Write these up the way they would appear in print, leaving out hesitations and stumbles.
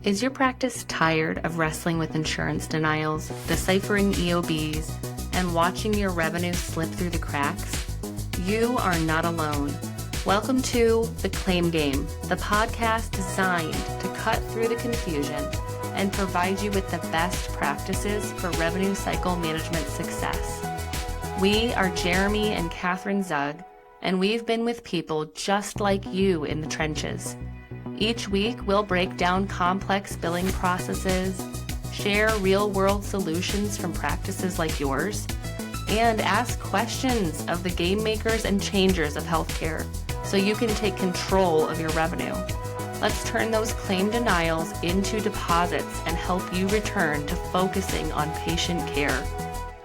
Is your practice tired of wrestling with insurance denials, deciphering EOBs, and watching your revenue slip through the cracks? You are not alone. Welcome to The Claim Game, the podcast designed to cut through the confusion and provide you with the best practices for revenue cycle management success. We are Jeremy and Catherine Zug, and we've been with people just like you in the trenches. Each week, we'll break down complex billing processes, share real-world solutions from practices like yours, and ask questions of the game makers and changers of healthcare so you can take control of your revenue. Let's turn those claim denials into deposits and help you return to focusing on patient care.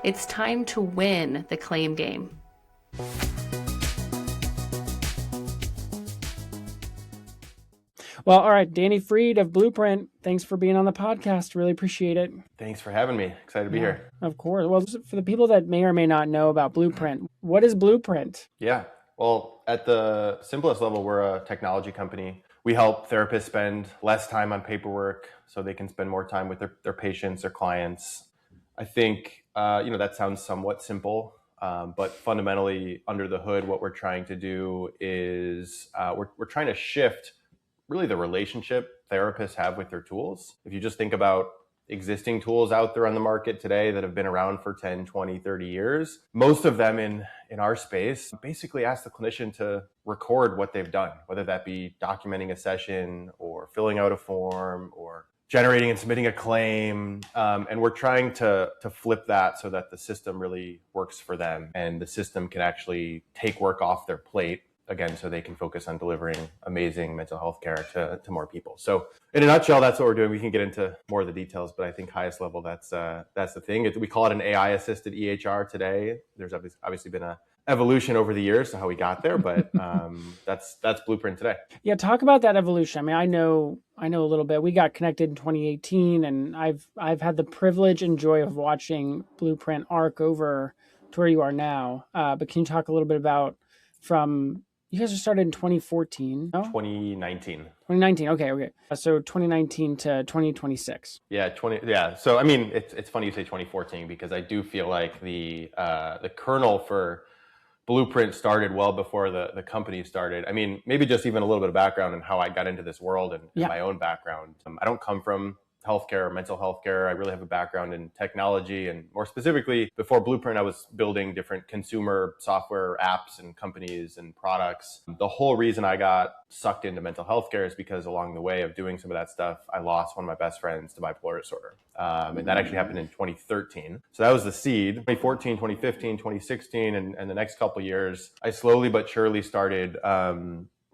It's time to win the claim game. Well, all right, Danny Freed of Blueprint, thanks for being on the podcast. Really appreciate it. Thanks for having me. Excited to be here. Of course. Well, for the people that may or may not know about Blueprint, what is Blueprint? Yeah. Well, at the simplest level, we're a technology company. We help therapists spend less time on paperwork so they can spend more time with their patients, their clients. I think, that sounds somewhat simple, but fundamentally under the hood, what we're trying to do is we're trying to shift really the relationship therapists have with their tools. If you just think about existing tools out there on the market today that have been around for 10, 20, 30 years, most of them in our space basically ask the clinician to record what they've done, whether that be documenting a session or filling out a form or generating and submitting a claim. And we're trying to flip that so that the system really works for them and the system can actually take work off their plate, again, so they can focus on delivering amazing mental health care to more people. So in a nutshell, that's what we're doing. We can get into more of the details, but I think highest level, that's the thing. We call it an AI-assisted EHR today. There's obviously been a evolution over the years to how we got there, but that's Blueprint today. Yeah, talk about that evolution. I mean, I know a little bit. We got connected in 2018, and I've had the privilege and joy of watching Blueprint arc over to where you are now. But can you talk a little bit about you guys were started in 2014, no? 2019. 2019, okay. So 2019 to 2026. Yeah. So, I mean, it's funny you say 2014 because I do feel like the kernel for Blueprint started well before the company started. I mean, maybe just even a little bit of background on how I got into this world and my own background. I don't come from healthcare or mental health care. I really have a background in technology, and more specifically, before Blueprint, I was building different consumer software apps and companies and products. The whole reason I got sucked into mental health care is because along the way of doing some of that stuff, I lost one of my best friends to bipolar disorder. And that actually happened in 2013. So that was the seed. 2014, 2015, 2016, and the next couple of years, I slowly but surely started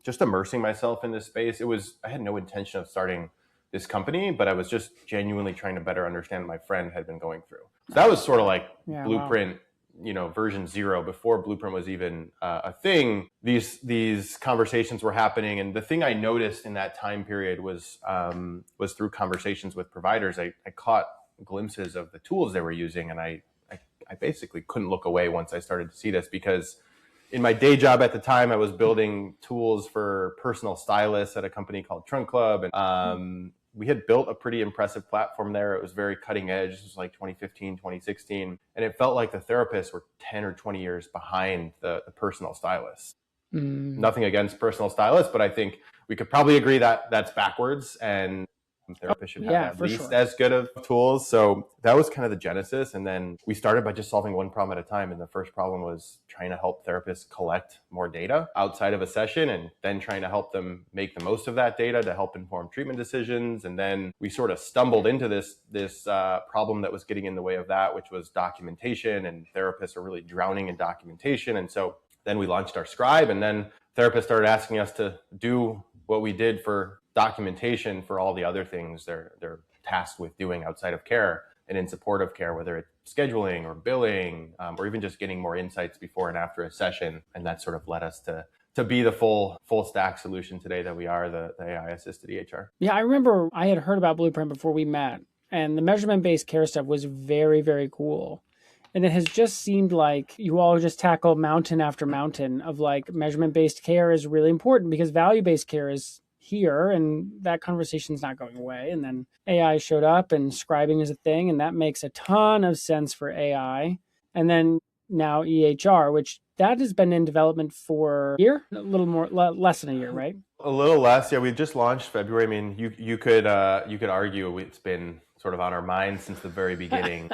just immersing myself in this space. I had no intention of starting this company, but I was just genuinely trying to better understand what my friend had been going through. So that was sort of like Blueprint, version 0 before Blueprint was even a thing. These conversations were happening, and the thing I noticed in that time period was through conversations with providers. I caught glimpses of the tools they were using, and I basically couldn't look away once I started to see this because in my day job at the time, I was building tools for personal stylists at a company called Trunk Club, and we had built a pretty impressive platform there. It was very cutting edge. This was like 2015, 2016. And it felt like the therapists were 10 or 20 years behind the personal stylists. Nothing against personal stylists, but I think we could probably agree that that's backwards and therapists should have at least as good of tools. So that was kind of the genesis. And then we started by just solving one problem at a time. And the first problem was trying to help therapists collect more data outside of a session and then trying to help them make the most of that data to help inform treatment decisions. And then we sort of stumbled into this problem that was getting in the way of that, which was documentation, and therapists are really drowning in documentation. And so then we launched our Scribe, and then therapists started asking us to do what we did for documentation for all the other things they're tasked with doing outside of care and in support of care, whether it's scheduling or billing, or even just getting more insights before and after a session. And that sort of led us to be the full stack solution today that we are, the AI assisted EHR. Yeah, I remember I had heard about Blueprint before we met, and the measurement-based care stuff was very, very cool. And it has just seemed like you all just tackle mountain after mountain of like measurement-based care is really important because value-based care is here, and that conversation's not going away. And then AI showed up and scribing is a thing, and that makes a ton of sense for AI. And then now EHR, which that has been in development for a year, a little more, less than a year, right? A little less. Yeah, we just launched February. I mean, you could argue it's been sort of on our minds since the very beginning.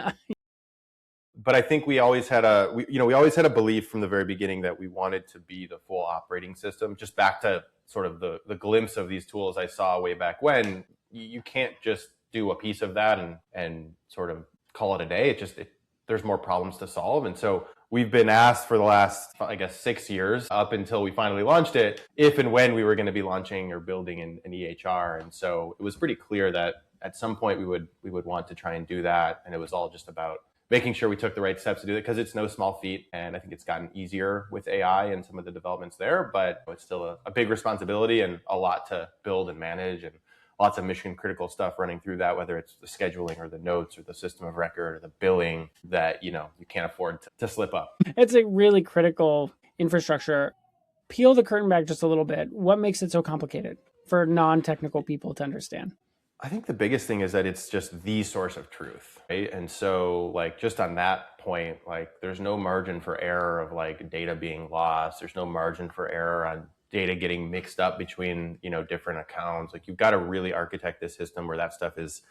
But I think we always had a belief from the very beginning that we wanted to be the full operating system. Just back to sort of the glimpse of these tools I saw way back when, you can't just do a piece of that and sort of call it a day. There's more problems to solve. And so we've been asked for the last, I guess, 6 years up until we finally launched it, if and when we were going to be launching or building an EHR. And so it was pretty clear that at some point we would want to try and do that. And it was all just about making sure we took the right steps to do it, because it's no small feat. And I think it's gotten easier with AI and some of the developments there, but it's still a big responsibility and a lot to build and manage, and lots of mission critical stuff running through that, whether it's the scheduling or the notes or the system of record or the billing that, you can't afford to slip up. It's a really critical infrastructure. Peel the curtain back just a little bit. What makes it so complicated for non-technical people to understand? I think the biggest thing is that it's just the source of truth, right? And so just on that point, there's no margin for error of data being lost. There's no margin for error on data getting mixed up between, different accounts. You've got to really architect this system where that stuff is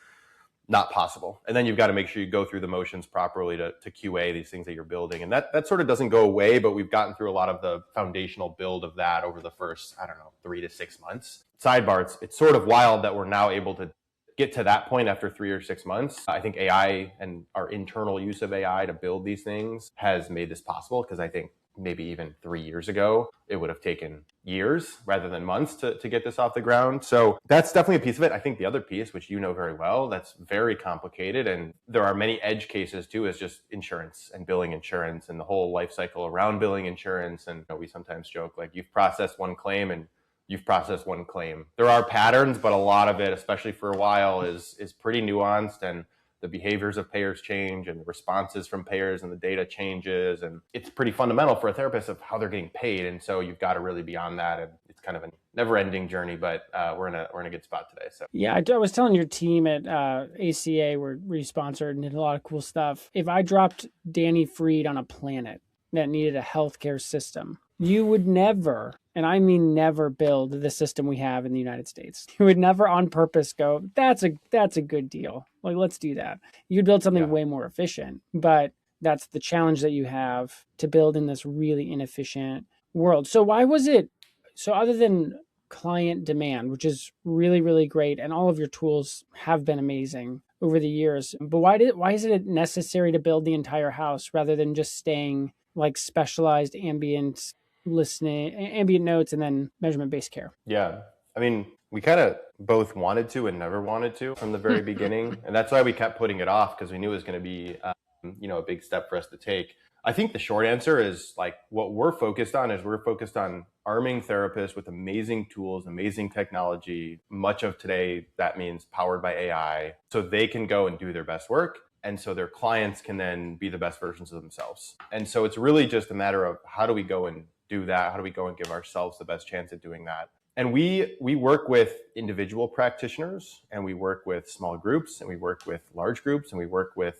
not possible. And then you've got to make sure you go through the motions properly to QA these things that you're building. And that sort of doesn't go away, but we've gotten through a lot of the foundational build of that over the first, 3 to 6 months. Sidebar, it's sort of wild that we're now able to get to that point after 3 or 6 months. I think AI and our internal use of AI to build these things has made this possible, because I think maybe even 3 years ago, it would have taken years rather than months to get this off the ground. So that's definitely a piece of it. I think the other piece, which you know very well, that's very complicated, and there are many edge cases too, is just insurance and billing insurance and the whole life cycle around billing insurance. And we sometimes joke, you've processed one claim and you've processed one claim. There are patterns, but a lot of it, especially for a while, is pretty nuanced, and the behaviors of payers change and the responses from payers and the data changes. And it's pretty fundamental for a therapist of how they're getting paid. And so you've got to really be on that. And it's kind of a never ending journey, but we're in a good spot today. So yeah, I was telling your team at ACA, where you sponsored and did a lot of cool stuff. If I dropped Danny Freed on a planet that needed a healthcare system, you would never, and I mean never, build the system we have in the United States. You would never on purpose go, that's a good deal. Let's do that. You'd build something way more efficient, but that's the challenge that you have to build in this really inefficient world. So why was it, so other than client demand, which is really, really great, and all of your tools have been amazing over the years, but why is it necessary to build the entire house rather than just staying specialized ambient listening, ambient notes, and then measurement-based care? Yeah. I mean, we kind of both wanted to and never wanted to from the very beginning. And that's why we kept putting it off, because we knew it was going to be, a big step for us to take. I think the short answer is what we're focused on arming therapists with amazing tools, amazing technology. Much of today, that means powered by AI, so they can go and do their best work. And so their clients can then be the best versions of themselves. And so it's really just a matter of how do we go and do that? How do we go and give ourselves the best chance at doing that? And we work with individual practitioners, and we work with small groups, and we work with large groups, and we work with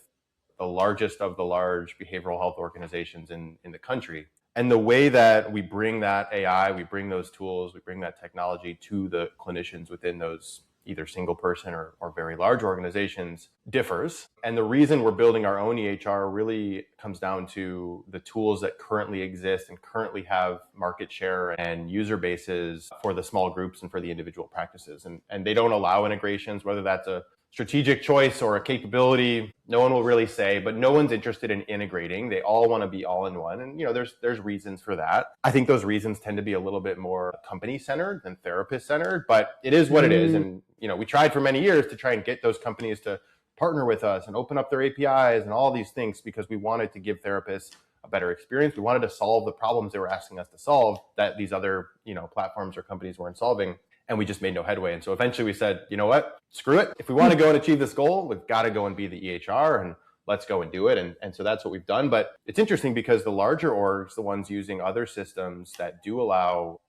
the largest of the large behavioral health organizations in the country. And the way that we bring that AI, we bring those tools, we bring that technology to the clinicians within those either single person or very large organizations differs. And the reason we're building our own EHR really comes down to the tools that currently exist and currently have market share and user bases for the small groups and for the individual practices. And they don't allow integrations, whether that's a strategic choice or a capability, no one will really say, but no one's interested in integrating. They all want to be all in one. And, there's reasons for that. I think those reasons tend to be a little bit more company centered than therapist centered, but it is what it is. And, we tried for many years to try and get those companies to partner with us and open up their APIs and all these things, because we wanted to give therapists a better experience. We wanted to solve the problems they were asking us to solve that these other, platforms or companies weren't solving. And we just made no headway. And so eventually we said, you know what, screw it. If we want to go and achieve this goal, we've got to go and be the EHR, and let's go and do it. And so that's what we've done. But it's interesting because the larger orgs, the ones using other systems that do allow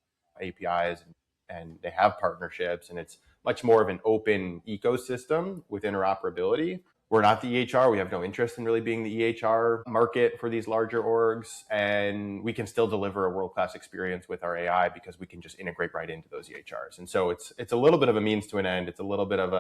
APIs and and they have partnerships, and it's much more of an open ecosystem with interoperability. We're not the EHR. We have no interest in really being the EHR market for these larger orgs. And we can still deliver a world-class experience with our AI because we can just integrate right into those EHRs. And so it's a little bit of a means to an end. It's a little bit of a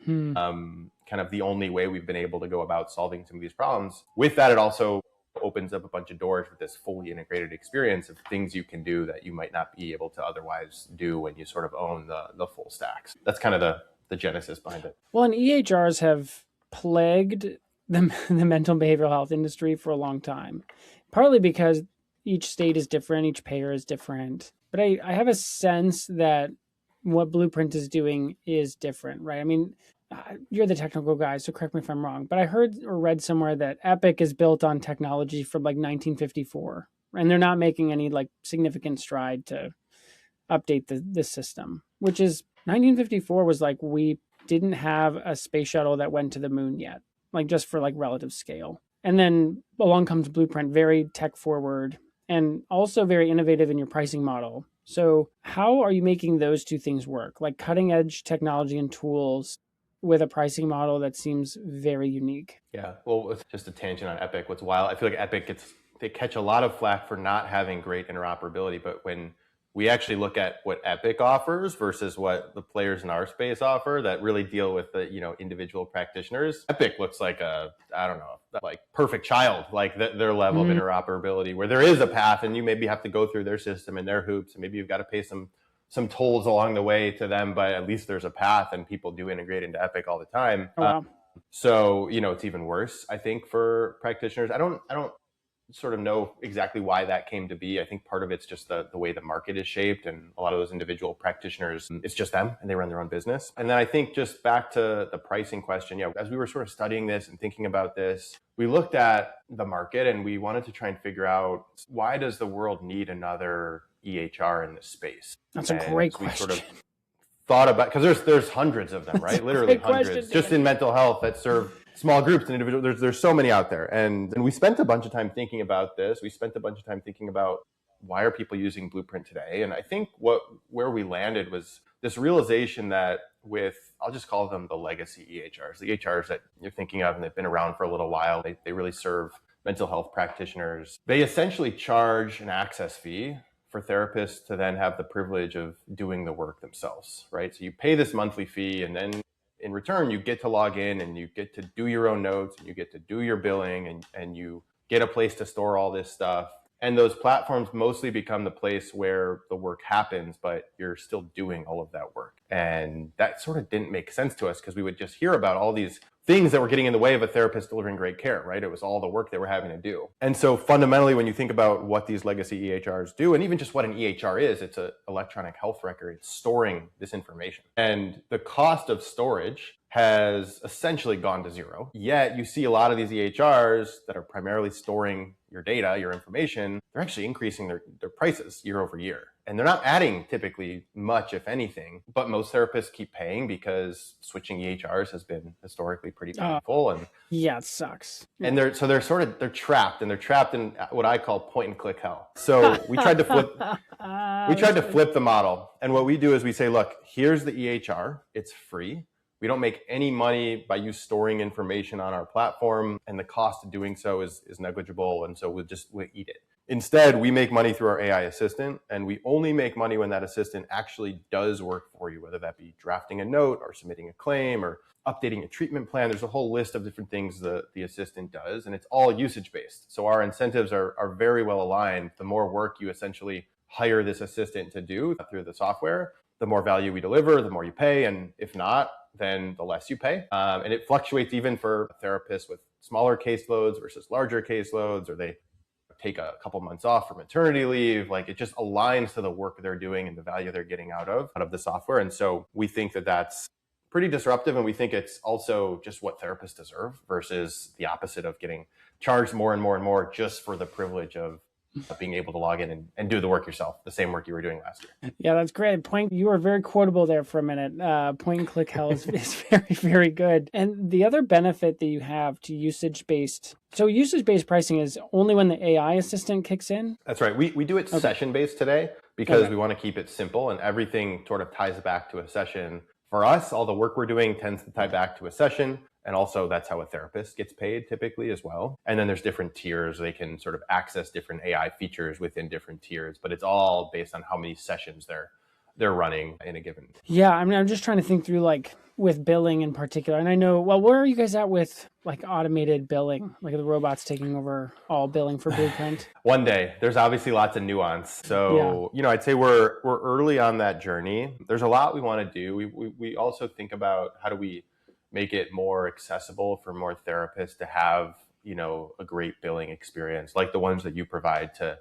kind of the only way we've been able to go about solving some of these problems. With that, it also opens up a bunch of doors with this fully integrated experience of things you can do that you might not be able to otherwise do when you sort of own the full stacks. That's kind of the genesis behind it. Well, and EHRs have plagued the mental and behavioral health industry for a long time, partly because each state is different, each payer is different. But I have a sense that what Blueprint is doing is different, right? I mean, you're the technical guy, so correct me if I'm wrong, but I heard or read somewhere that Epic is built on technology from like 1954, and they're not making any like significant stride to update the system, which is 1954 was like, we didn't have a space shuttle that went to the moon yet, like just for like relative scale. And then along comes Blueprint, very tech forward and also very innovative in your pricing model. So how are you making those two things work? Like cutting edge technology and tools with a pricing model that seems very unique. Yeah, well, it's just a tangent on Epic. What's wild, I feel like Epic they catch a lot of flack for not having great interoperability, but when we actually look at what Epic offers versus what the players in our space offer that really deal with the individual practitioners, Epic looks like like perfect child, like their level of interoperability, where there is a path and you maybe have to go through their system and their hoops, and maybe you've got to pay some tolls along the way to them, but at least there's a path, and people do integrate into Epic all the time. Oh, wow. So it's even worse, I think, for practitioners. I don't sort of know exactly why that came to be. I think part of it's just the way the market is shaped, and a lot of those individual practitioners, it's just them and they run their own business. And then I think just back to the pricing question, as we were sort of studying this and thinking about this, we looked at the market and we wanted to try and figure out, why does the world need another EHR in this space? That's a great question. We sort of thought about, because there's hundreds of them, right? Literally hundreds, just in mental health that serve small groups and individuals. There's so many out there. And we spent a bunch of time thinking about this. We spent a bunch of time thinking about, why are people using Blueprint today? And I think where we landed was this realization that I'll just call them the legacy EHRs, the EHRs that you're thinking of and they've been around for a little while. They really serve mental health practitioners. They essentially charge an access fee for therapists to then have the privilege of doing the work themselves, right? So you pay this monthly fee, and then in return, you get to log in and you get to do your own notes and you get to do your billing, and you get a place to store all this stuff. And those platforms mostly become the place where the work happens, but you're still doing all of that work. And that sort of didn't make sense to us, because we would just hear about all these things that were getting in the way of a therapist delivering great care, right? It was all the work they were having to do. And so fundamentally, when you think about what these legacy EHRs do, and even just what an EHR is, it's an electronic health record. It's storing this information. And the cost of storage has essentially gone to zero. Yet you see a lot of these EHRs that are primarily storing your data, your information, they're actually increasing their prices year over year. And they're not adding typically much, if anything, but most therapists keep paying because switching EHRs has been historically pretty painful. And yeah, it sucks. And they're trapped, and they're trapped in what I call point and click hell. So we tried to flip the model. And what we do is we say, look, here's the EHR. It's free. We don't make any money by you storing information on our platform, and the cost of doing so is negligible. And so we'll eat it. Instead, we make money through our AI assistant, and we only make money when that assistant actually does work for you, whether that be drafting a note or submitting a claim or updating a treatment plan. There's a whole list of different things the assistant does, and it's all usage-based. So our incentives are very well aligned. The more work you essentially hire this assistant to do through the software, the more value we deliver, the more you pay. And if not, then the less you pay. And it fluctuates even for therapists with smaller caseloads versus larger caseloads, or they take a couple months off for maternity leave. Like, it just aligns to the work they're doing and the value they're getting out of the software. And so we think that that's pretty disruptive. And we think it's also just what therapists deserve versus the opposite of getting charged more and more and more just for the privilege of being able to log in and do the work yourself, the same work you were doing last year. Yeah, that's great. You were very quotable there for a minute. Point and click hell is very, very good. And the other benefit that you have to usage-based pricing is only when the AI assistant kicks in? That's right. We do it session-based today. because Okay. we want to keep it simple and everything sort of ties back to a session. For us, all the work we're doing tends to tie back to a session. And also that's how a therapist gets paid typically as well. And then there's different tiers. They can sort of access different AI features within different tiers, but it's all based on how many sessions they're running in a given. Yeah, I mean, I'm just trying to think through like with billing in particular. And I know, well, where are you guys at with like automated billing? Like the robots taking over all billing for Blueprint? One day. There's obviously lots of nuance. So, I'd say we're early on that journey. There's a lot we want to do. We also think about how do we make it more accessible for more therapists to have, a great billing experience like the ones that you provide to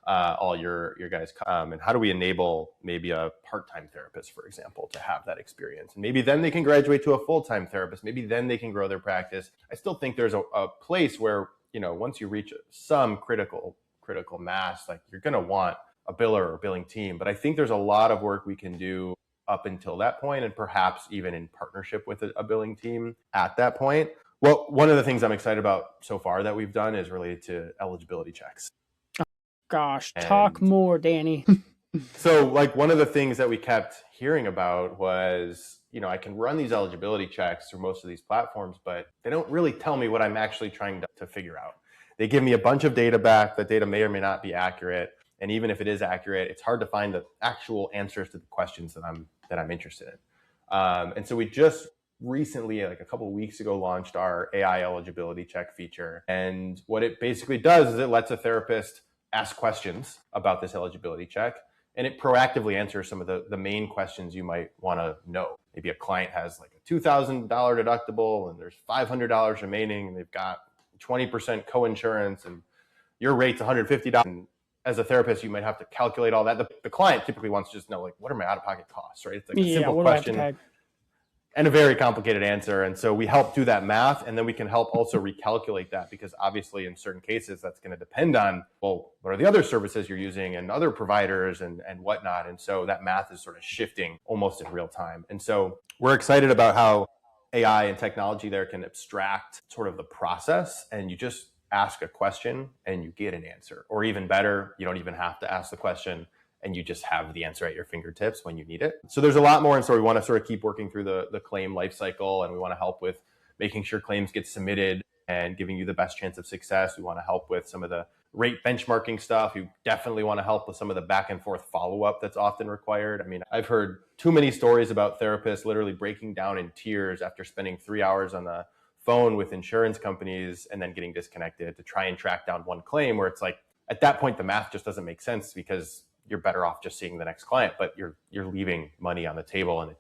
all your guys. And how do we enable maybe a part-time therapist, for example, to have that experience? And maybe then they can graduate to a full-time therapist. Maybe then they can grow their practice. I still think there's a place where, once you reach some critical mass, like you're going to want a biller or billing team. But I think there's a lot of work we can do up until that point, and perhaps even in partnership with a billing team at that point. Well, one of the things I'm excited about so far that we've done is related to eligibility checks. Gosh, talk more, Danny. So like one of the things that we kept hearing about was, I can run these eligibility checks through most of these platforms, but they don't really tell me what I'm actually trying to figure out. They give me a bunch of data back. That data may or may not be accurate. And even if it is accurate, it's hard to find the actual answers to the questions that I'm interested in. And so we just recently, like a couple of weeks ago, launched our AI eligibility check feature. And what it basically does is it lets a therapist ask questions about this eligibility check, and it proactively answers some of the main questions you might want to know. Maybe a client has like a $2,000 deductible and there's $500 remaining, and they've got 20% coinsurance and your rate's $150. And as a therapist, you might have to calculate all that. The client typically wants to just know, like, what are my out-of-pocket costs, right? It's like a simple question and a very complicated answer. And so we help do that math, and then we can help also recalculate that, because obviously in certain cases that's going to depend on, well, what are the other services you're using and other providers and whatnot. And so that math is sort of shifting almost in real time. And so we're excited about how AI and technology there can abstract sort of the process, and you just ask a question and you get an answer. Or even better, you don't even have to ask the question and you just have the answer at your fingertips when you need it. So there's a lot more. And so we want to sort of keep working through the claim lifecycle, and we want to help with making sure claims get submitted and giving you the best chance of success. We want to help with some of the rate benchmarking stuff. You definitely want to help with some of the back and forth follow-up that's often required. I mean, I've heard too many stories about therapists literally breaking down in tears after spending 3 hours on the phone with insurance companies and then getting disconnected to try and track down one claim, where it's like, at that point, the math just doesn't make sense, because you're better off just seeing the next client, but you're leaving money on the table, and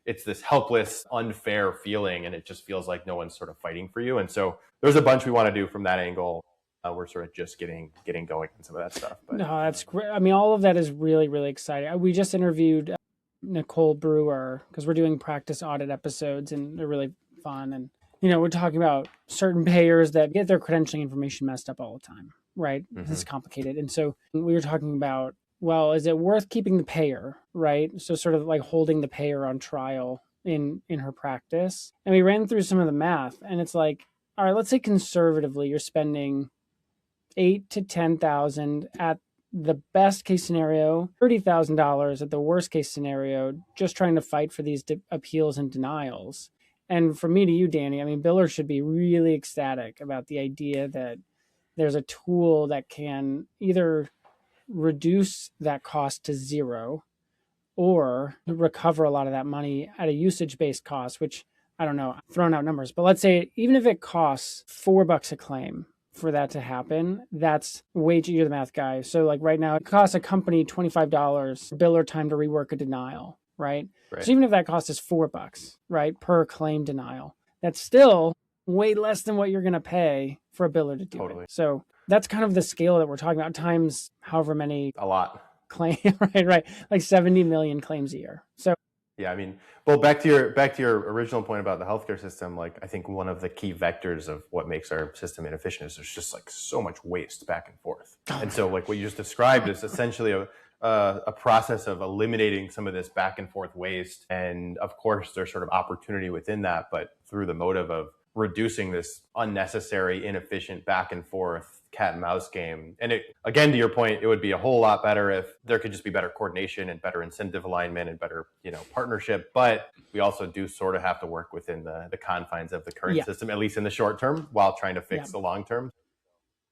it's this helpless, unfair feeling, and it just feels like no one's sort of fighting for you. And so there's a bunch we want to do from that angle. We're sort of just getting going on some of that stuff. But no, that's great. I mean, all of that is really, really exciting. We just interviewed Nicole Brewer, because we're doing practice audit episodes, and they're really fun. And we're talking about certain payers that get their credentialing information messed up all the time, right? Mm-hmm. This is complicated. And so we were talking about, well, is it worth keeping the payer, right? So sort of like holding the payer on trial in her practice. And we ran through some of the math, and it's like, all right, let's say conservatively you're spending $8,000 to $10,000 at the best case scenario, $30,000 at the worst case scenario, just trying to fight for these appeals and denials. And from me to you, Danny, I mean, billers should be really ecstatic about the idea that there's a tool that can either reduce that cost to zero or recover a lot of that money at a usage-based cost, which, I don't know, throwing out numbers, but let's say even if it costs $4 a claim for that to happen, that's way too, you're the math guy. So like right now, it costs a company $25 biller time to rework a denial, right? So even if that cost is $4, right, per claim denial, that's still way less than what you're going to pay for a biller to do it. So that's kind of the scale that we're talking about, times however many. A lot. Claim, right. Like 70 million claims a year. So yeah, I mean, well, back to your original point about the healthcare system, like I think one of the key vectors of what makes our system inefficient is there's just like so much waste back and forth. And so like what you just described is essentially a process of eliminating some of this back and forth waste. And of course, there's sort of opportunity within that, but through the motive of reducing this unnecessary, inefficient back and forth cat and mouse game. And again, to your point, it would be a whole lot better if there could just be better coordination and better incentive alignment and better, partnership. But we also do sort of have to work within the confines of the current system, at least in the short term, while trying to fix the long term.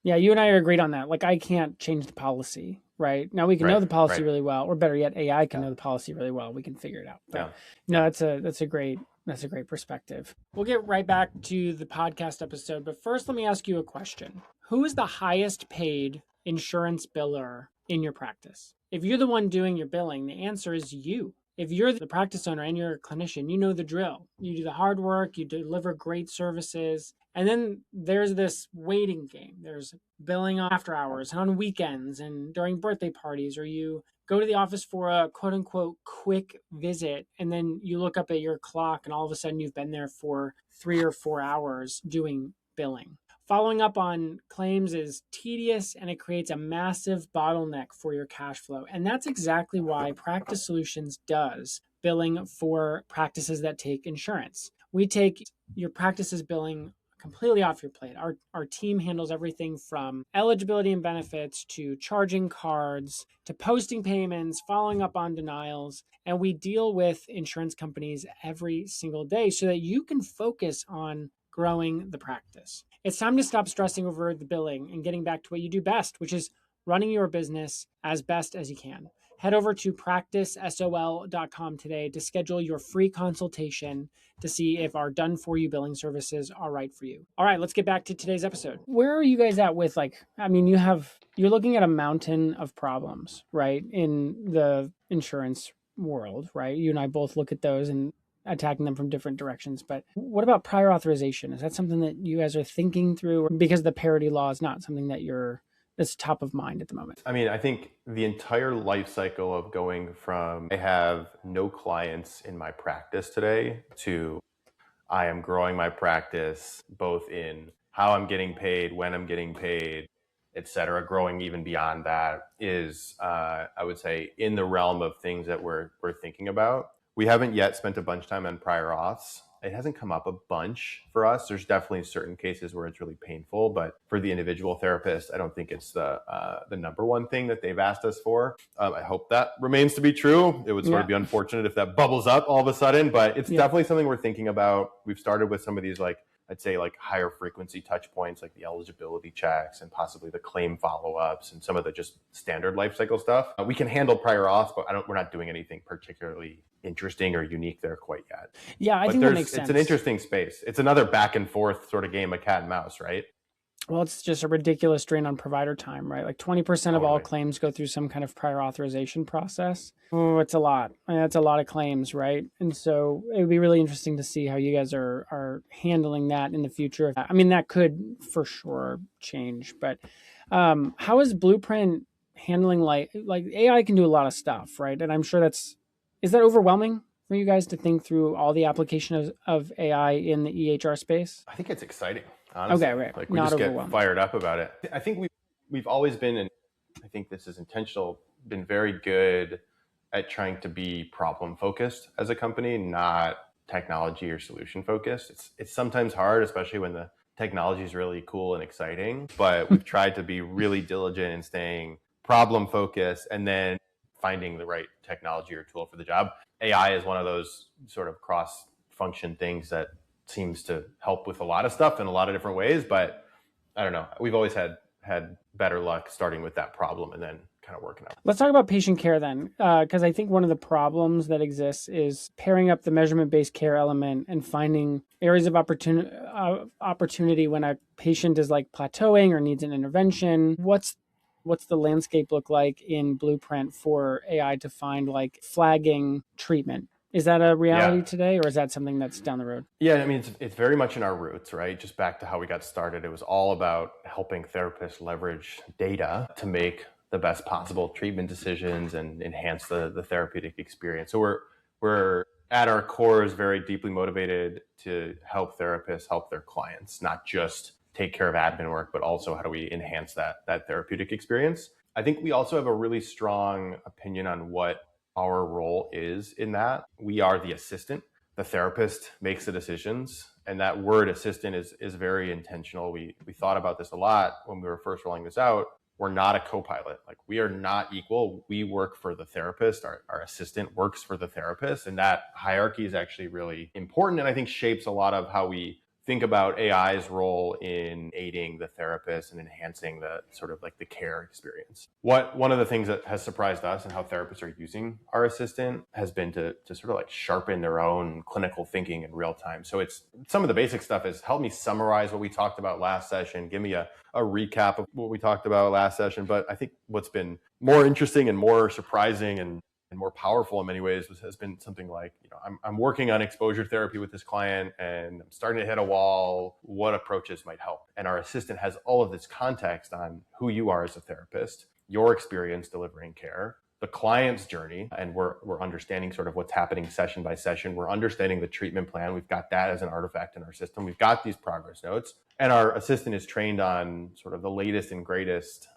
Yeah, you and I are agreed on that. Like, I can't change the policy, right? Now we can know the policy really well, or better yet, AI can know the policy really well. We can figure it out. But that's a great perspective. We'll get right back to the podcast episode, but first let me ask you a question. Who is the highest paid insurance biller in your practice? If you're the one doing your billing, the answer is you. If you're the practice owner and you're a clinician, you know the drill. You do the hard work, you deliver great services, and then there's this waiting game. There's billing after hours and on weekends and during birthday parties, or you go to the office for a quote unquote quick visit, and then you look up at your clock and all of a sudden you've been there for 3 or 4 hours doing billing. Following up on claims is tedious and it creates a massive bottleneck for your cash flow. And that's exactly why Practice Solutions does billing for practices that take insurance. We take your practice's billing completely off your plate. Our team handles everything from eligibility and benefits to charging cards to posting payments, following up on denials. And we deal with insurance companies every single day so that you can focus on growing the practice. It's time to stop stressing over the billing and getting back to what you do best, which is running your business as best as you can. Head over to practicesol.com today to schedule your free consultation to see if our done-for-you billing services are right for you. All right, let's get back to today's episode. Where are you guys at with, you're looking at a mountain of problems, right, in the insurance world, right? You and I both look at those and attacking them from different directions. But what about prior authorization? Is that something that you guys are thinking through? Because the parity law is not something that's top of mind at the moment. I mean, I think the entire life cycle of going from I have no clients in my practice today to I am growing my practice, both in how I'm getting paid, when I'm getting paid, et cetera, growing even beyond that is, I would say, in the realm of things that we're thinking about. We haven't yet spent a bunch of time on prior auths. It hasn't come up a bunch for us. There's definitely certain cases where it's really painful, but for the individual therapist, I don't think it's the number one thing that they've asked us for. I hope that remains to be true. It would sort of be unfortunate if that bubbles up all of a sudden, but it's definitely something we're thinking about. We've started with some of these, I'd say higher frequency touch points, like the eligibility checks and possibly the claim follow-ups and some of the just standard life cycle stuff. We can handle prior auths, but we're not doing anything particularly interesting or unique there quite yet. Yeah, I think that makes sense. It's an interesting space. It's another back and forth sort of game of cat and mouse, right? Well, it's just a ridiculous drain on provider time, right? Like 20% of all claims go through some kind of prior authorization process. Oh, it's a lot. That's a lot of claims, right? And so it would be really interesting to see how you guys are handling that in the future. I mean, that could for sure change. But how is Blueprint handling like AI can do a lot of stuff, right? And I'm sure is that overwhelming for you guys to think through all the application of AI in the EHR space? I think it's exciting. Honestly. Okay, right. We just get fired up about it. I think we've always been, and I think this is intentional, been very good at trying to be problem focused as a company, not technology or solution focused. It's sometimes hard, especially when the technology is really cool and exciting, but we've tried to be really diligent in staying problem focused and then finding the right technology or tool for the job. AI is one of those sort of cross function things that seems to help with a lot of stuff in a lot of different ways, but I don't know. We've always had better luck starting with that problem and then kind of working out. Let's talk about patient care then, because I think one of the problems that exists is pairing up the measurement-based care element and finding areas of opportunity when a patient is plateauing or needs an intervention. What's the landscape look like in Blueprint for AI to find flagging treatment? Is that a reality today, or is that something that's down the road? Yeah, I mean, it's very much in our roots, right? Just back to how we got started. It was all about helping therapists leverage data to make the best possible treatment decisions and enhance the therapeutic experience. So we're at our core is very deeply motivated to help therapists help their clients, not just take care of admin work, but also how do we enhance that therapeutic experience. I think we also have a really strong opinion on what our role is in that. We are the assistant the therapist makes the decisions. And that word assistant is very intentional. We thought about this a lot when we were first rolling this out. We're not a co-pilot. Like, we are not equal. We work for the therapist. Our assistant works for the therapist. And that hierarchy is actually really important. And I think shapes a lot of how we think about AI's role in aiding the therapist and enhancing the sort of like the care experience. One of the things that has surprised us and how therapists are using our assistant has been to sort of like sharpen their own clinical thinking in real time. So it's some of the basic stuff is help me summarize what we talked about last session, give me a recap of what we talked about last session. But I think what's been more interesting and more surprising and more powerful in many ways has been something like, I'm working on exposure therapy with this client and I'm starting to hit a wall. What approaches might help? And our assistant has all of this context on who you are as a therapist, your experience delivering care, the client's journey, and we're understanding sort of what's happening session by session. We're understanding the treatment plan. We've got that as an artifact in our system. We've got these progress notes, and our assistant is trained on sort of the latest and greatest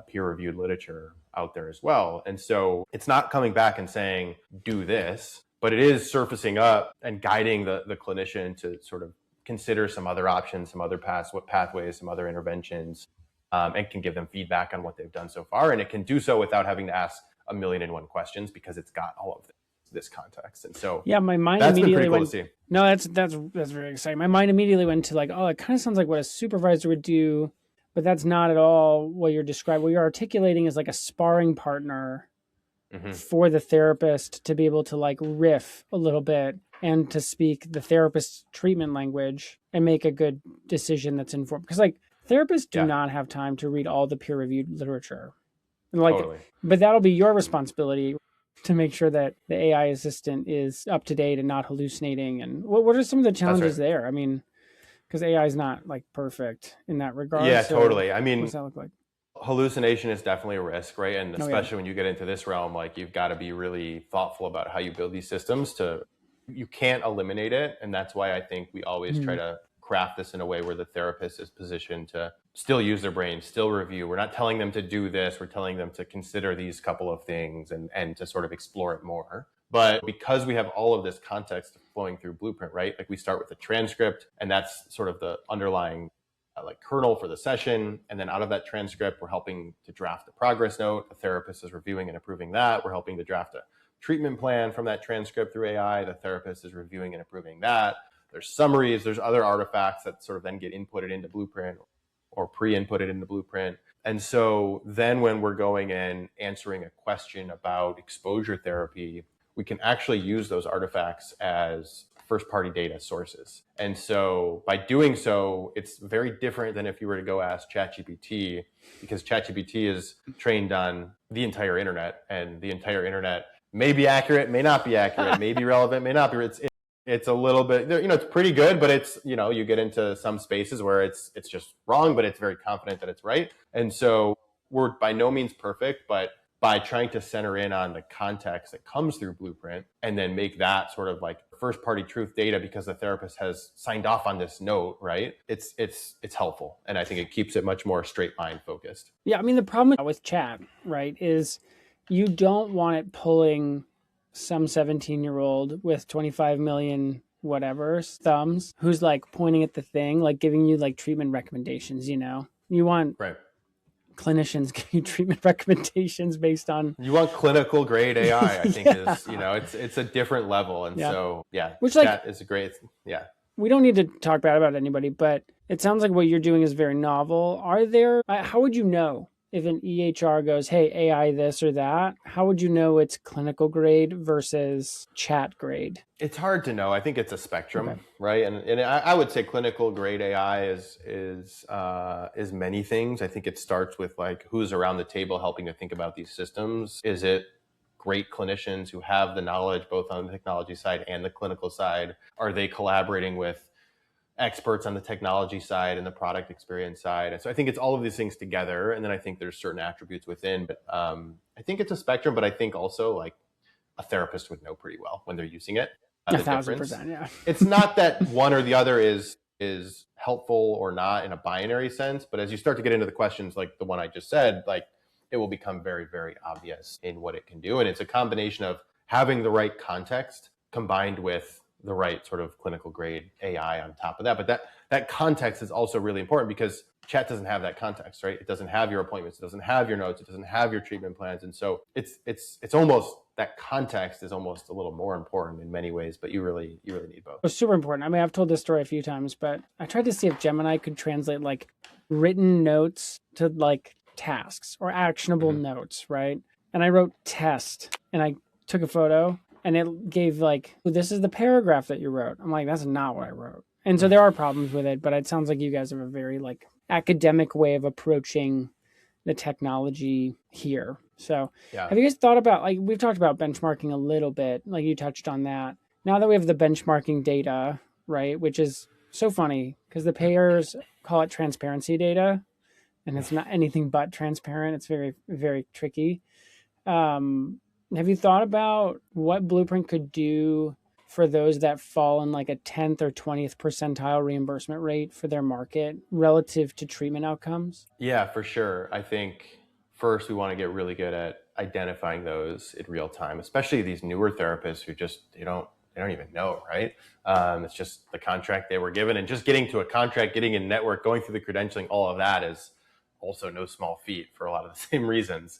peer-reviewed literature out there as well. And so it's not coming back and saying, do this, but it is surfacing up and guiding the clinician to sort of consider some other options, some other pathways, some other interventions, and can give them feedback on what they've done so far. And it can do so without having to ask 1,000,001 questions because it's got all of this context. And so yeah, my mind that's immediately been pretty went. cool to see. No, that's very exciting. My mind immediately went to like, oh, it kind of sounds like what a supervisor would do, but that's not at all what you're describing. What you're articulating is like a sparring partner for the therapist to be able to like riff a little bit and to speak the therapist's treatment language and make a good decision that's informed. Because like therapists do not have time to read all the peer-reviewed literature. And like, Totally. But that'll be your responsibility to make sure that the AI assistant is up to date and not hallucinating. And what are some of the challenges there? I mean, because AI is not like perfect in that regard. Yeah, so totally. I mean, what does that look like? Hallucination is definitely a risk, right? And especially when you get into this realm, like you've got to be really thoughtful about how you build these systems you can't eliminate it. And that's why I think we always try to craft this in a way where the therapist is positioned to still use their brain, still review. We're not telling them to do this. We're telling them to consider these couple of things and to sort of explore it more. But because we have all of this context flowing through Blueprint, right? Like we start with a transcript, and that's sort of the underlying like kernel for the session. And then out of that transcript, we're helping to draft a progress note. The therapist is reviewing and approving that. We're helping to draft a treatment plan from that transcript through AI. The therapist is reviewing and approving that. There's summaries, there's other artifacts that sort of then get inputted into Blueprint or pre-inputted into Blueprint. And so then when we're going and answering a question about exposure therapy, we can actually use those artifacts as first-party data sources. And so by doing so, it's very different than if you were to go ask ChatGPT, because ChatGPT is trained on the entire internet, and the entire internet may be accurate, may not be accurate, may be relevant, may not be. It's a little bit, it's pretty good, but it's, you get into some spaces where it's just wrong, but it's very confident that it's right. And so we're by no means perfect, but by trying to center in on the context that comes through Blueprint and then make that sort of like first party truth data because the therapist has signed off on this note, right? It's helpful. And I think it keeps it much more straight line focused. Yeah. I mean, the problem with chat, right, is you don't want it pulling some 17-year-old with 25 million whatever thumbs who's like pointing at the thing, like giving you like treatment recommendations, you want clinicians give you treatment recommendations based on. You want clinical grade AI, I think is, it's a different level. And so, which that is a great, We don't need to talk bad about anybody, but it sounds like what you're doing is very novel. How would you know if an EHR goes, hey, AI this or that? How would you know it's clinical grade versus chat grade? It's hard to know. I think it's a spectrum, right? And I would say clinical grade AI is many things. I think it starts with like who's around the table helping to think about these systems. Is it great clinicians who have the knowledge both on the technology side and the clinical side? Are they collaborating with experts on the technology side and the product experience side? And so I think it's all of these things together. And then I think there's certain attributes within, but I think it's a spectrum, but I think also like a therapist would know pretty well when they're using it. 1,000%, yeah. It's not that one or the other is helpful or not in a binary sense, but as you start to get into the questions like the one I just said, like it will become very, very obvious in what it can do. And it's a combination of having the right context combined with the right sort of clinical grade AI on top of that. But that context is also really important because chat doesn't have that context, right? It doesn't have your appointments, it doesn't have your notes, it doesn't have your treatment plans. And so it's almost, that context is almost a little more important in many ways, but you really need both. It's super important. I mean, I've told this story a few times, but I tried to see if Gemini could translate like written notes to like tasks or actionable notes, right? And I wrote test and I took a photo and it gave like, this is the paragraph that you wrote. I'm like, that's not what I wrote. And so there are problems with it, but it sounds like you guys have a very like academic way of approaching the technology here. So have you guys thought about, like, we've talked about benchmarking a little bit, like you touched on that. Now that we have the benchmarking data, right, which is so funny because the payers call it transparency data and it's not anything but transparent. It's very, very tricky. Have you thought about what Blueprint could do for those that fall in like a 10th or 20th percentile reimbursement rate for their market relative to treatment outcomes? Yeah, for sure. I think first we want to get really good at identifying those in real time, especially these newer therapists who just, they don't even know, right? It's just the contract they were given, and just getting to a contract, getting in network, going through the credentialing, all of that is also no small feat for a lot of the same reasons.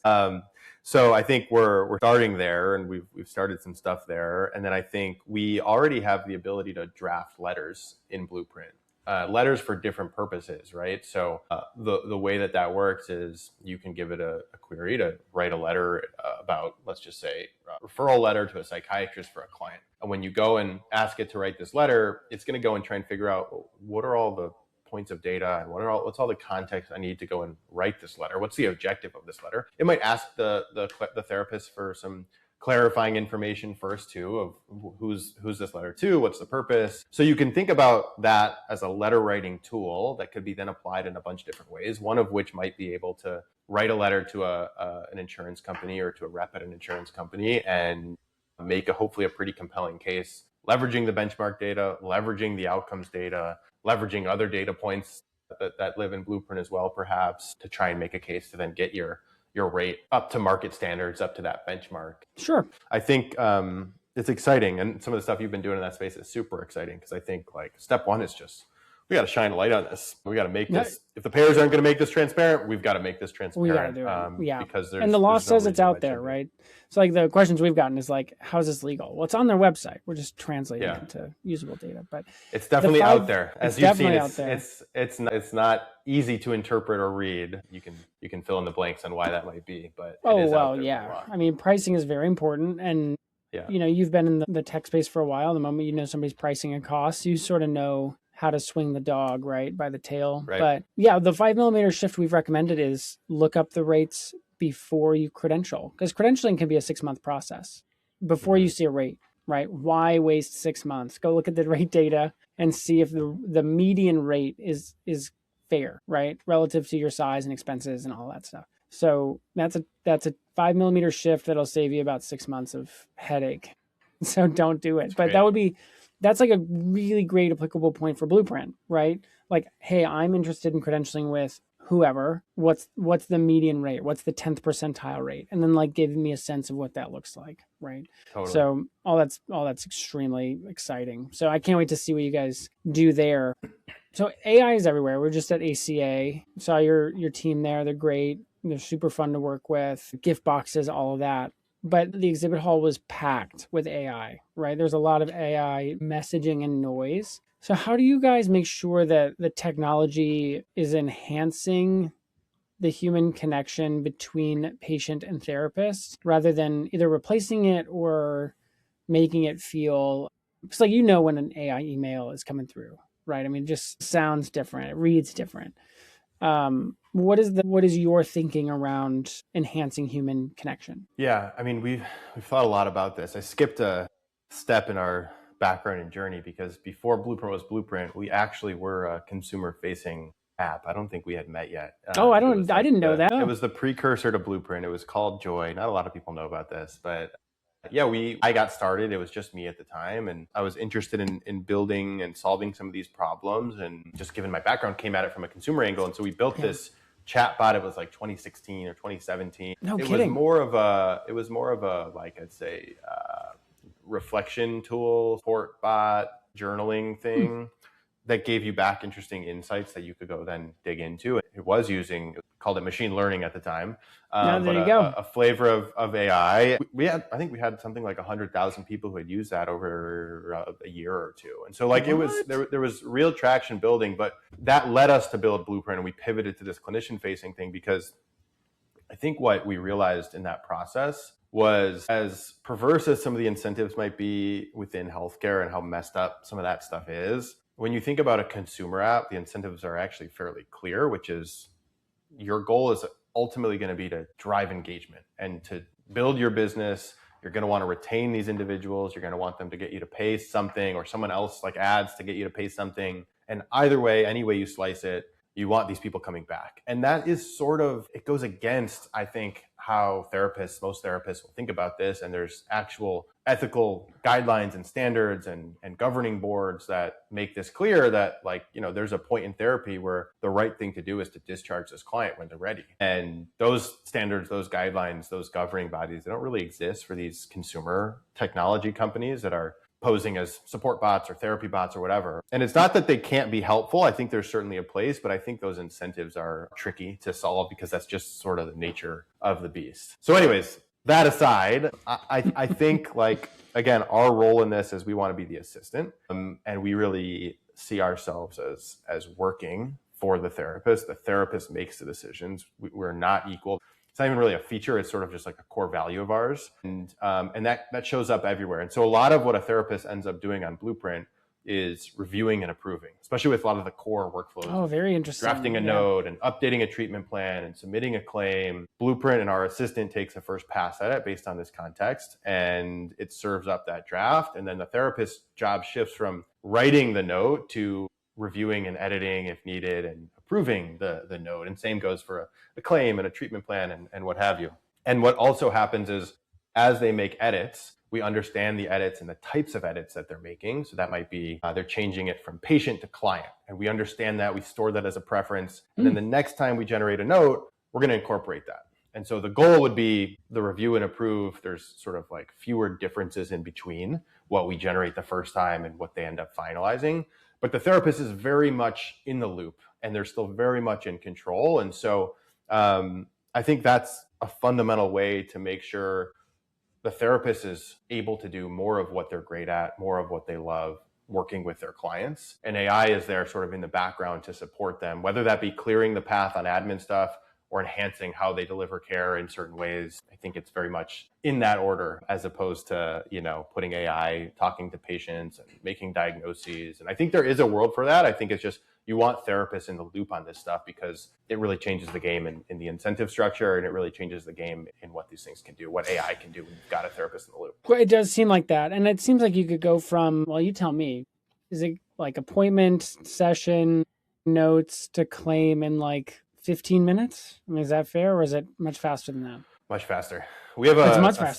So I think we're starting there, and we've started some stuff there. And then I think we already have the ability to draft letters in Blueprint, letters for different purposes, right? So the way that works is you can give it a query to write a letter about, let's just say, a referral letter to a psychiatrist for a client. And when you go and ask it to write this letter, it's going to go and try and figure out, well, what are all the points of data and what's all the context I need to go and write this letter? What's the objective of this letter? It might ask the therapist for some clarifying information first too, of who's this letter to, what's the purpose. So you can think about that as a letter writing tool that could be then applied in a bunch of different ways, one of which might be able to write a letter to an insurance company or to a rep at an insurance company and make hopefully a pretty compelling case, leveraging the benchmark data, leveraging the outcomes data, leveraging other data points that live in Blueprint as well, perhaps, to try and make a case to then get your rate up to market standards, up to that benchmark. Sure. I think it's exciting. And some of the stuff you've been doing in that space is super exciting, because I think like step one is just, we got to shine a light on this. We got to make this, if the payers aren't going to make this transparent, we've got to make this transparent. We got to do it. Yeah. Because and the law says it's out there, right? So like the questions we've gotten is like, how is this legal? Well, it's on their website. We're just translating it into usable data, but it's definitely out there. As you've seen, it's not easy to interpret or read. You can fill in the blanks on why that might be, but I mean, pricing is very important, and you know, you've been in the tech space for a while. The moment you know somebody's pricing a cost, you sort of know how to swing the dog, right, by the tail. Right. But yeah, the 5 millimeter shift we've recommended is look up the rates before you credential, because credentialing can be a 6-month process before you see a rate, right? Why waste 6 months? Go look at the rate data and see if the median rate is fair, right, relative to your size and expenses and all that stuff. So that's a 5 millimeter shift that'll save you about 6 months of headache. So don't do it. But that's like a really great applicable point for Blueprint, right? Like, hey, I'm interested in credentialing with whoever. What's the median rate? What's the 10th percentile rate? And then like giving me a sense of what that looks like, right? Totally. So all that's extremely exciting. So I can't wait to see what you guys do there. So AI is everywhere. We're just at ACA. Saw your team there. They're great. They're super fun to work with. Gift boxes, all of that. But the exhibit hall was packed with AI, right? There's a lot of AI messaging and noise. So how do you guys make sure that the technology is enhancing the human connection between patient and therapist rather than either replacing it or making it feel, it's like, you know, when an AI email is coming through, right? I mean, it just sounds different. It reads different. What is your thinking around enhancing human connection? Yeah, I mean, we've thought a lot about this. I skipped a step in our background and journey, because before Blueprint was Blueprint, we actually were a consumer-facing app. I don't think we had met yet. I didn't know that. It was the precursor to Blueprint. It was called Joy. Not a lot of people know about this, but yeah, I got started. It was just me at the time, and I was interested in building and solving some of these problems. And just given my background, came at it from a consumer angle. And so we built this chatbot. It was like 2016 or 2017. No kidding. It was more of a like, I'd say, reflection tool, support bot, journaling thing that gave you back interesting insights that you could go then dig into. It was using, called it machine learning at the time, there but you go. a flavor of AI. I think we had something like 100,000 people who had used that over a year or two. And so like there was real traction building, but that led us to build Blueprint, and we pivoted to this clinician facing thing because I think what we realized in that process was, as perverse as some of the incentives might be within healthcare and how messed up some of that stuff is, when you think about a consumer app, the incentives are actually fairly clear, which is your goal is ultimately going to be to drive engagement and to build your business. You're going to want to retain these individuals. You're going to want them to get you to pay something, or someone else like ads to get you to pay something. And either way, any way you slice it, you want these people coming back. And that is sort of, it goes against, I think, how most therapists will think about this. And there's actual ethical guidelines and standards and governing boards that make this clear that, like, there's a point in therapy where the right thing to do is to discharge this client when they're ready. And those standards, those guidelines, those governing bodies, they don't really exist for these consumer technology companies that are posing as support bots or therapy bots or whatever. And it's not that they can't be helpful. I think there's certainly a place, but I think those incentives are tricky to solve because that's just sort of the nature of the beast. So anyways, that aside, I think, like, again, our role in this is we want to be the assistant, and we really see ourselves as working for the therapist. The therapist makes the decisions. We're not equal. It's not even really a feature. It's sort of just like a core value of ours. And that shows up everywhere. And so a lot of what a therapist ends up doing on Blueprint is reviewing and approving, especially with a lot of the core workflows. Oh, very interesting. Drafting a note and updating a treatment plan and submitting a claim. Blueprint and our assistant takes a first pass at it based on this context, and it serves up that draft. And then the therapist's job shifts from writing the note to reviewing and editing if needed and approving the note. And same goes for a claim and a treatment plan and what have you. And what also happens is, as they make edits, we understand the edits and the types of edits that they're making. So that might be they're changing it from patient to client. And we understand that. We store that as a preference. And then the next time we generate a note, we're going to incorporate that. And so the goal would be the review and approve. There's sort of like fewer differences in between what we generate the first time and what they end up finalizing. But the therapist is very much in the loop, and they're still very much in control. And so I think that's a fundamental way to make sure the therapist is able to do more of what they're great at, more of what they love, working with their clients. And AI is there sort of in the background to support them, whether that be clearing the path on admin stuff or enhancing how they deliver care in certain ways. I think it's very much in that order, as opposed to, putting AI talking to patients and making diagnoses. And I think there is a world for that. I think it's just, you want therapists in the loop on this stuff because it really changes the game in the incentive structure, and it really changes the game in what these things can do, what AI can do when you've got a therapist in the loop. Well, it does seem like that. And it seems like you could go from, well, you tell me, is it like appointment, session, notes to claim in like 15 minutes? I mean, is that fair, or is it much faster than that? Much faster. We have a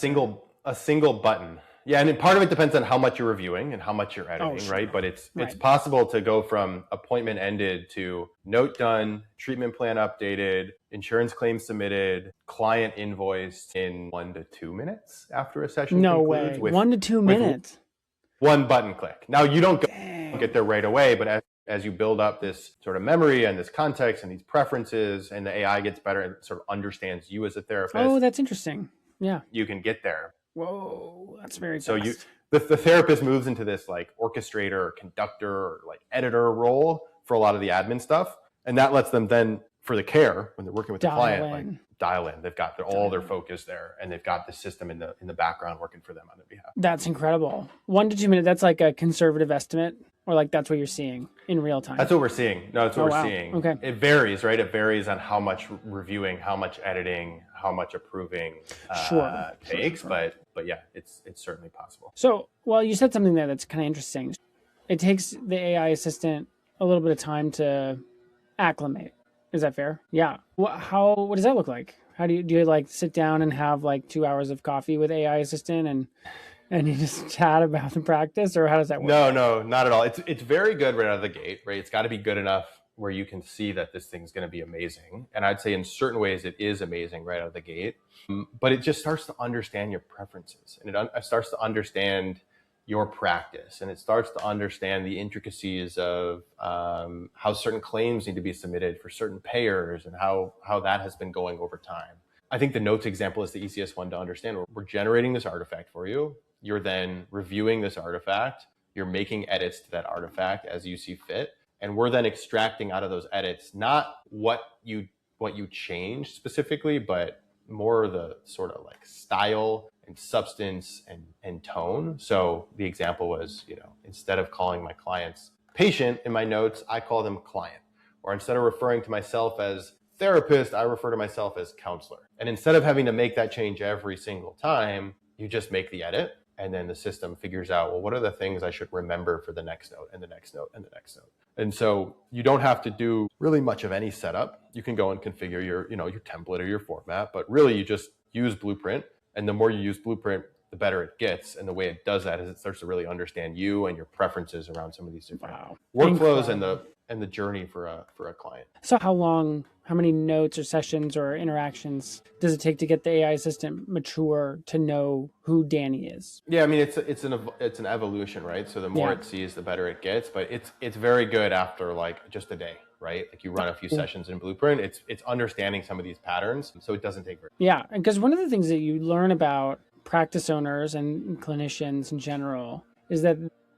single button. Yeah, and part of it depends on how much you're reviewing and how much you're editing, sure. right? But it's possible to go from appointment ended to note done, treatment plan updated, insurance claim submitted, client invoiced in 1 to 2 minutes after a session concludes. No way. 1 to 2 minutes. One button click. Now, you don't get there right away, but as you build up this sort of memory and this context and these preferences, and the AI gets better and sort of understands you as a therapist. Oh, that's interesting. Yeah. You can get there. Whoa, that's very fast. So the therapist moves into this like orchestrator or conductor or like editor role for a lot of the admin stuff. And that lets them then, for the care, when they're working with the client, like dial in. They've got all their focus there, and they've got the system in the background working for them on their behalf. That's incredible. 1 to 2 minutes, that's like a conservative estimate, or like that's what you're seeing in real time? That's what we're seeing. No, that's what we're seeing. Okay. It varies, right? It varies on how much reviewing, how much editing, how much approving takes. Sure. But yeah, it's certainly possible. So, well, you said something there that's kind of interesting. It takes the AI assistant a little bit of time to acclimate. Is that fair? Yeah. What does that look like? How do you like sit down and have like 2 hours of coffee with AI assistant and you just chat about the practice, or how does that work? No, not at all. It's very good right out of the gate, right? It's got to be good enough where you can see that this thing's going to be amazing. And I'd say in certain ways it is amazing right out of the gate. But it just starts to understand your preferences, and it starts to understand your practice, and it starts to understand the intricacies of how certain claims need to be submitted for certain payers and how that has been going over time. I think the notes example is the easiest one to understand. We're generating this artifact for you. You're then reviewing this artifact. You're making edits to that artifact as you see fit. And we're then extracting out of those edits, not what you changed specifically, but more the sort of like style and substance and tone. So the example was, instead of calling my clients patient in my notes, I call them client. Or instead of referring to myself as therapist, I refer to myself as counselor. And instead of having to make that change every single time, you just make the edit. And then the system figures out, well, what are the things I should remember for the next note and the next note and the next note? And so you don't have to do really much of any setup. You can go and configure your template or your format, but really you just use Blueprint. And the more you use Blueprint, the better it gets. And the way it does that is it starts to really understand you and your preferences around some of these different workflows and the journey for a client. So how many notes or sessions or interactions does it take to get the AI assistant mature to know who Danny is? Yeah, I mean, it's an evolution, right? So the more it sees, the better it gets. But it's very good after like just a day, right? Like you run a few sessions in Blueprint, it's understanding some of these patterns, so it doesn't take very. Yeah, because one of the things that you learn about practice owners and clinicians in general is that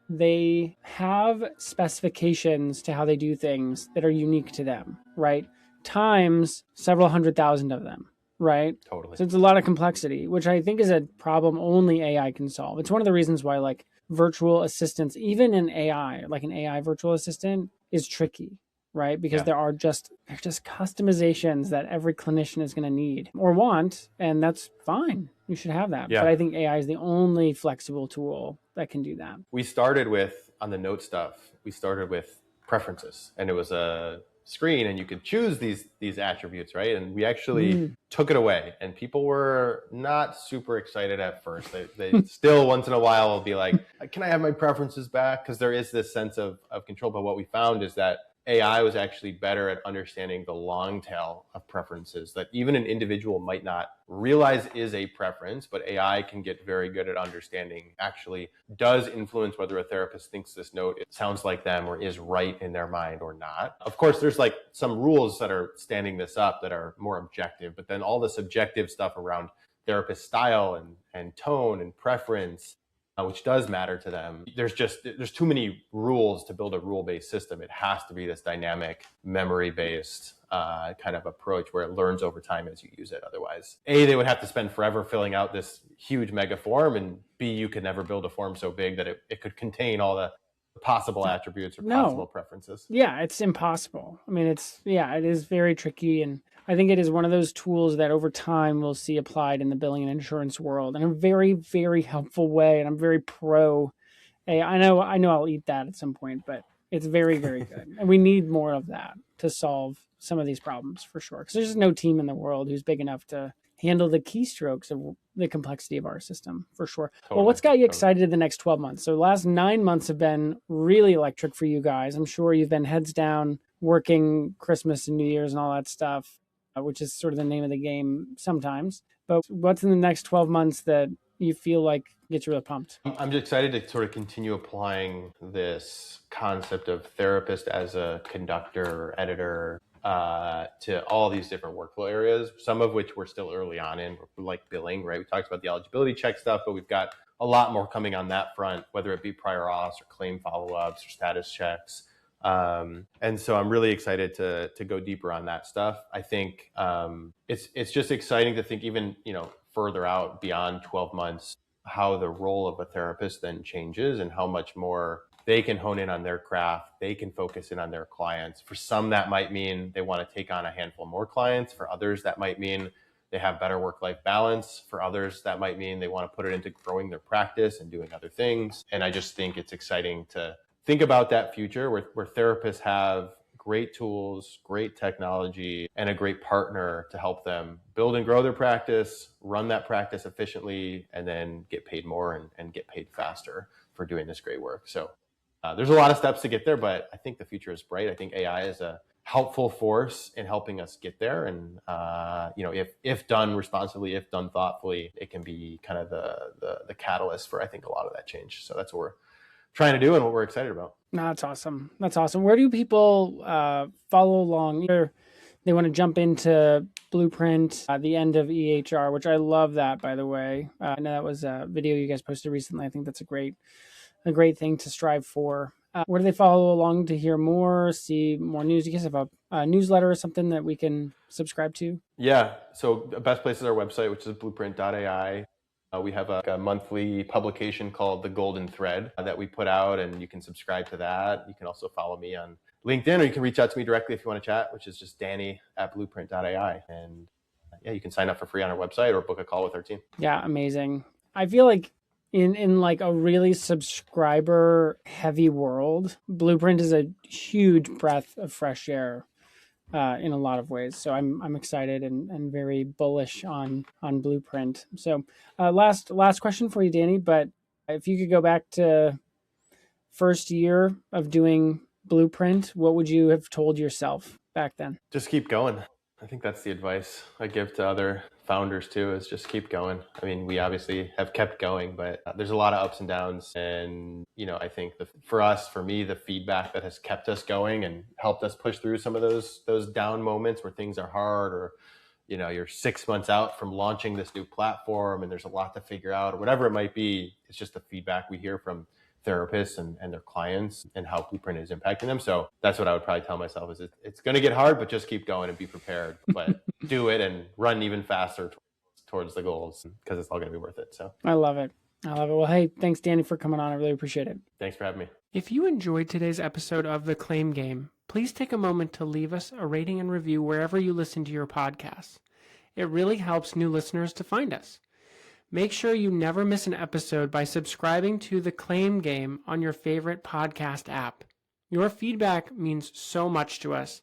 they have specifications to how they do things that are unique to them, right? Times several 100,000 of them, right? Totally. So it's a lot of complexity, which I think is a problem only AI can solve. It's one of the reasons why like virtual assistants, even in AI, like an AI virtual assistant is tricky, right? Because there are just customizations that every clinician is going to need or want, and that's fine. You should have that. But I think AI is the only flexible tool that can do that. We started with, on the note stuff, we started with preferences, and it was a screen and you could choose these attributes, right? And we actually took it away, and people were not super excited at first. They still once in a while will be like, can I have my preferences back? Because there is this sense of control. But what we found is that AI was actually better at understanding the long tail of preferences that even an individual might not realize is a preference, but AI can get very good at understanding actually does influence whether a therapist thinks this note it sounds like them or is right in their mind or not. Of course, there's like some rules that are standing this up that are more objective, but then all the subjective stuff around therapist style and tone and preference, which does matter to them. There's too many rules to build a rule-based system. It has to be this dynamic, memory-based kind of approach where it learns over time as you use it. Otherwise, A, they would have to spend forever filling out this huge mega form, and B, you could never build a form so big that it could contain all the possible attributes or possible preferences. Yeah, it's impossible. I mean, it is very tricky, and I think it is one of those tools that over time we'll see applied in the billing and insurance world in a very, very helpful way. And I'm very pro AI. I know I'll eat that at some point, but it's very, very good. And we need more of that to solve some of these problems for sure. Because there's just no team in the world who's big enough to handle the keystrokes of the complexity of our system for sure. Totally. Well, what's got you excited the next 12 months? So the last 9 months have been really electric for you guys. I'm sure you've been heads down working Christmas and New Year's and all that stuff, which is sort of the name of the game sometimes. But what's in the next 12 months that you feel like gets you really pumped? I'm just excited to sort of continue applying this concept of therapist as a conductor or editor to all these different workflow areas, some of which we're still early on in, like billing, right? We talked about the eligibility check stuff, but we've got a lot more coming on that front, whether it be prior auths or claim follow-ups or status checks. And so I'm really excited to go deeper on that stuff. I think it's just exciting to think even, further out beyond 12 months, how the role of a therapist then changes and how much more they can hone in on their craft. They can focus in on their clients. For some, that might mean they want to take on a handful more clients. For others, that might mean they have better work-life balance. For others, that might mean they want to put it into growing their practice and doing other things. And I just think it's exciting to think about that future where therapists have great tools, great technology, and a great partner to help them build and grow their practice, run that practice efficiently, and then get paid more and get paid faster for doing this great work. So There's a lot of steps to get there, but I think the future is bright. I think AI is a helpful force in helping us get there. And, if done responsibly, if done thoughtfully, it can be kind of the catalyst for, I think, a lot of that change. So that's what we're trying to do and what we're excited about. No, that's awesome. That's awesome. Where do people follow along? Either they want to jump into Blueprint, the end of EHR, which I love that, by the way. I know that was a video you guys posted recently. I think that's a great thing to strive for. Where do they follow along to hear more, see more news? You guys have a newsletter or something that we can subscribe to? Yeah. So the best place is our website, which is blueprint.ai. We have a monthly publication called The Golden Thread that we put out, and you can subscribe to that. You can also follow me on LinkedIn, or you can reach out to me directly if you want to chat, which is just Danny@blueprint.ai. And you can sign up for free on our website or book a call with our team. Yeah, amazing. I feel like in like a really subscriber heavy world, Blueprint is a huge breath of fresh air in a lot of ways. So I'm excited and very bullish on Blueprint. So last question for you, Danny, but if you could go back to first year of doing Blueprint, what would you have told yourself back then? Just keep going. I think that's the advice I give to other founders too, is just keep going. I mean, we obviously have kept going, but there's a lot of ups and downs. And, I think for me, the feedback that has kept us going and helped us push through some of those down moments where things are hard, or, you're 6 months out from launching this new platform and there's a lot to figure out, or whatever it might be. It's just the feedback we hear from therapists and their clients and how Blueprint is impacting them. So that's what I would probably tell myself is it's going to get hard, but just keep going and be prepared, but do it and run even faster towards the goals, because it's all going to be worth it. So I love it. Well, hey, thanks, Danny, for coming on. I really appreciate it. Thanks for having me. If you enjoyed today's episode of The Claim Game, please take a moment to leave us a rating and review wherever you listen to your podcasts. It really helps new listeners to find us. Make sure you never miss an episode by subscribing to The Claim Game on your favorite podcast app. Your feedback means so much to us.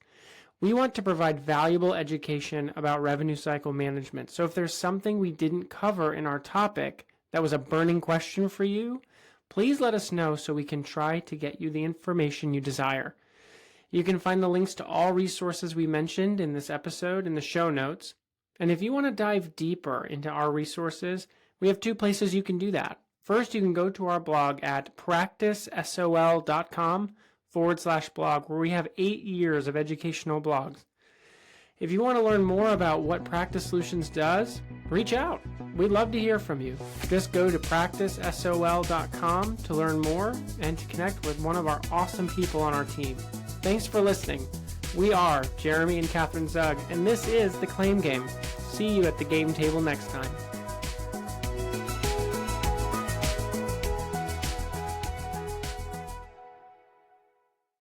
We want to provide valuable education about revenue cycle management. So if there's something we didn't cover in our topic that was a burning question for you, please let us know so we can try to get you the information you desire. You can find the links to all resources we mentioned in this episode in the show notes. And if you want to dive deeper into our resources, we have 2 places you can do that. First, you can go to our blog at practicesol.com/blog, where we have 8 years of educational blogs. If you want to learn more about what Practice Solutions does, reach out. We'd love to hear from you. Just go to practicesol.com to learn more and to connect with one of our awesome people on our team. Thanks for listening. We are Jeremy and Catherine Zug, and this is The Claim Game. See you at the game table next time.